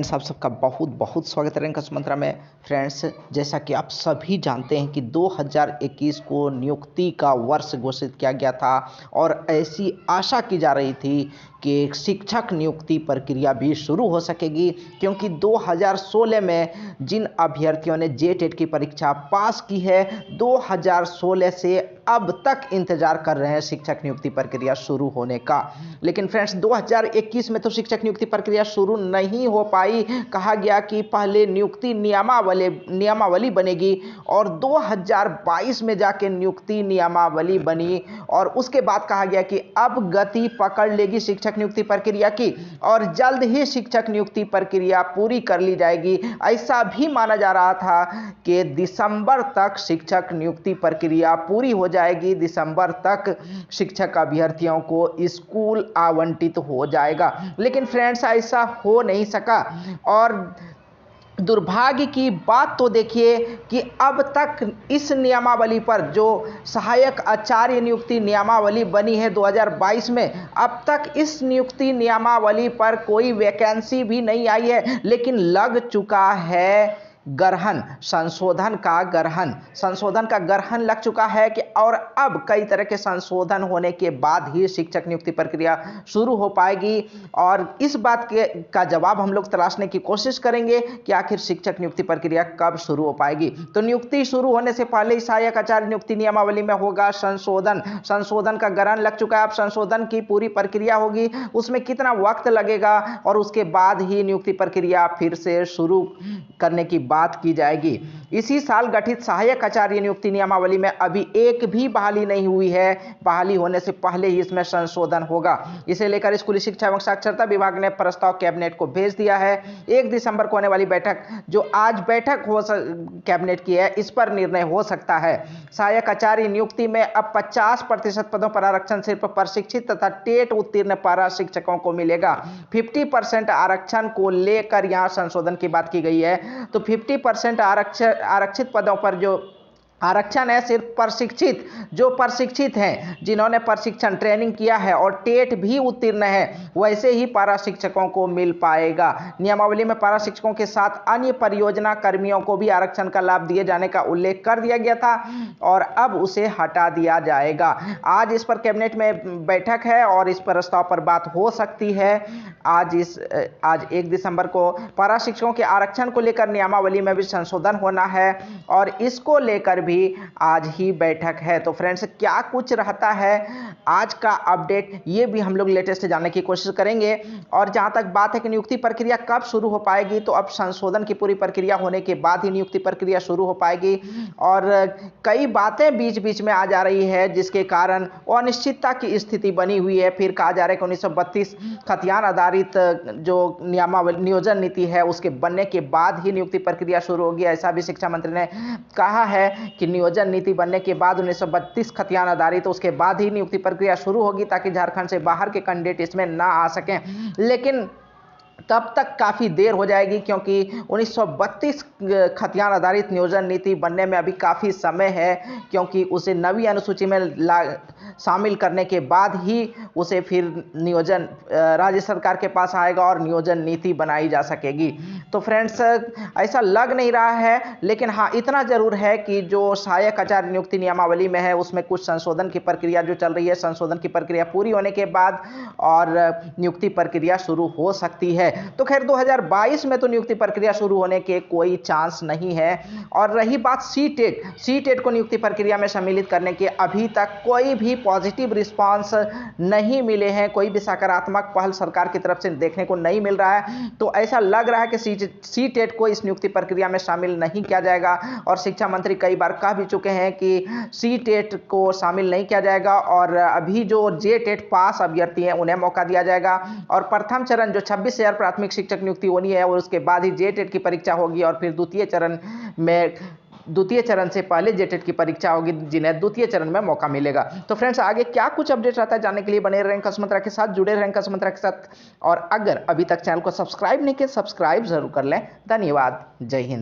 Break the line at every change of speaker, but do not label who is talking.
आप सबका बहुत बहुत स्वागत है रैंकर्स मंत्रा में। फ्रेंड्स, जैसा कि आप सभी जानते हैं कि 2021 को नियुक्ति का वर्ष घोषित किया गया था और ऐसी आशा की जा रही थी कि शिक्षक नियुक्ति प्रक्रिया भी शुरू हो सकेगी, क्योंकि 2016 में जिन अभ्यर्थियों ने जेटेट की परीक्षा पास की है 2016 से अब तक इंतजार कर रहे हैं शिक्षक नियुक्ति प्रक्रिया शुरू होने का। लेकिन फ्रेंड्स, 2021 में तो शिक्षक नियुक्ति प्रक्रिया शुरू नहीं हो पाई। कहा गया कि पहले नियुक्ति नियमावली बनेगी और 2022 में जाके नियुक्ति नियमावली बनी और उसके बाद कहा गया कि अब गति पकड़ लेगी शिक्षक नियुक्ति प्रक्रिया की और जल्द ही शिक्षक नियुक्ति प्रक्रिया पूरी कर ली जाएगी। ऐसा भी माना जा रहा था कि दिसंबर तक शिक्षक नियुक्ति प्रक्रिया पूरी हो जाएगी, दिसंबर तक शिक्षक अभ्यर्थियों को स्कूल आवंटित हो जाएगा। लेकिन फ्रेंड्स, ऐसा हो नहीं सका और दुर्भाग्य की बात तो देखिए कि अब तक इस नियमावली पर, जो सहायक आचार्य नियुक्ति नियमावली बनी है 2022 में, अब तक इस नियुक्ति नियमावली पर कोई वैकेंसी भी नहीं आई है। लेकिन लग चुका है ग्रहण, संशोधन का ग्रहण लग चुका है कि और अब कई तरह के संशोधन होने के बाद ही शिक्षक नियुक्ति प्रक्रिया शुरू हो पाएगी। और इस बात का जवाब हम लोग तलाशने की कोशिश करेंगे कि आखिर शिक्षक नियुक्ति प्रक्रिया कब शुरू हो पाएगी। तो नियुक्ति शुरू होने से पहले ही सहायक आचार्य नियुक्ति नियमावली में होगा संशोधन का ग्रहण लग चुका है। अब संशोधन की पूरी प्रक्रिया होगी, उसमें कितना वक्त लगेगा और उसके बाद ही नियुक्ति प्रक्रिया फिर से शुरू करने की बात की जाएगी। इसी साल गठित सहायक आचार्य नियुक्ति नियमावली में अभी एक भी बहाली नहीं हुई है। बहाली होने से पहले ही इसमें संशोधन होगा। इसे लेकर स्कूली शिक्षा एवं साक्षरता विभाग ने प्रस्ताव कैबिनेट को भेज दिया है। 1 दिसंबर को होने वाली बैठक, जो आज बैठक कैबिनेट की है, इस पर निर्णय हो सकता है। सहायक आचार्य नियुक्ति में अब 50% पदों पर आरक्षण सिर्फ प्रशिक्षित तथा टेट उत्तीर्ण पारा शिक्षकों को मिलेगा। 50% आरक्षण को लेकर यहां संशोधन की बात की गई है। तो 50% आरक्षित पदों पर जो आरक्षण है, सिर्फ प्रशिक्षित हैं, जिन्होंने प्रशिक्षण ट्रेनिंग किया है और टेट भी उत्तीर्ण है, वैसे ही पारा शिक्षकों को मिल पाएगा। नियमावली में पारा शिक्षकों के साथ अन्य परियोजना कर्मियों को भी आरक्षण का लाभ दिए जाने का उल्लेख कर दिया गया था और अब उसे हटा दिया जाएगा। आज इस पर कैबिनेट में बैठक है और इस प्रस्ताव पर बात हो सकती है। आज 1 दिसंबर को पारा शिक्षकों के आरक्षण को लेकर नियमावली में भी संशोधन होना है और इसको लेकर भी आज ही बैठक है। तो फ्रेंड्स, क्या कुछ रहता है आज का अपडेट, ये भी हम लोग लेटेस्ट जानने की कोशिश करेंगे। और जहां तक बात है कि नियुक्ति प्रक्रिया कब शुरू हो पाएगी, तो अब संशोधन की पूरी प्रक्रिया होने के बाद ही नियुक्ति प्रक्रिया शुरू हो पाएगी। और कई बातें बीच बीच में आ जा रही है, जिसके कारण अनिश्चितता की स्थिति बनी हुई है। फिर कहा जा रहा है कि 1932 खतियान आधारित जो नियोजन नीति है, उसके बनने के बाद ही नियुक्ति प्रक्रिया शुरू होगी। ऐसा भी शिक्षा मंत्री ने कहा है कि नियोजन नीति बनने के बाद 1932 खतियान आधारित, तो उसके बाद ही नियुक्ति प्रक्रिया शुरू होगी, ताकि झारखंड से बाहर के कैंडिडेट इसमें ना आ सकें। लेकिन तब तक काफ़ी देर हो जाएगी, क्योंकि 1932 खतियान आधारित नियोजन नीति बनने में अभी काफ़ी समय है, क्योंकि उसे नवी अनुसूची में शामिल करने के बाद ही उसे फिर नियोजन राज्य सरकार के पास आएगा और नियोजन नीति बनाई जा सकेगी। तो फ्रेंड्स, ऐसा लग नहीं रहा है, लेकिन हाँ, इतना ज़रूर है कि जो सहायक आचार्य नियुक्ति नियमावली में है, उसमें कुछ संशोधन की प्रक्रिया जो चल रही है, संशोधन की प्रक्रिया पूरी होने के बाद और नियुक्ति प्रक्रिया शुरू हो सकती है। तो खैर, 2022 में तो नियुक्ति प्रक्रिया शुरू होने के कोई चांस नहीं है। और रही बात सी-टेट को नियुक्ति प्रक्रिया में सम्मिलित करने के, अभी तक कोई भी पॉजिटिव रिस्पांस नहीं मिले हैं, कोई भी सकारात्मक पहल सरकार की तरफ से देखने को नहीं मिल रहा है। तो ऐसा लग रहा है कि सी-टेट को इस नियुक्ति प्रक्रिया में शामिल नहीं किया जाएगा। और शिक्षा मंत्री कई बार कह भी चुके हैं कि सी-टेट को शामिल नहीं किया जाएगा और अभी जो जे-टेट पास अभ्यर्थी हैं उन्हें मौका दिया जाएगा। और प्रथम चरण जो 26,000 प्राथमिक शिक्षक नियुक्ति होनी है, और उसके बाद ही जे-टेट की परीक्षा होगी और फिर द्वितीय चरण से पहले जेटेट की परीक्षा होगी, जिन्हें द्वितीय चरण में मौका मिलेगा। तो फ्रेंड्स, आगे क्या कुछ अपडेट रहता है जानने के लिए बने रहें रैंकर्स मंत्रा के साथ, जुड़े रहें रैंकर्स मंत्रा के साथ। और अगर अभी तक चैनल को सब्सक्राइब नहीं किया, सब्सक्राइब जरूर कर लें। धन्यवाद। जय हिंद।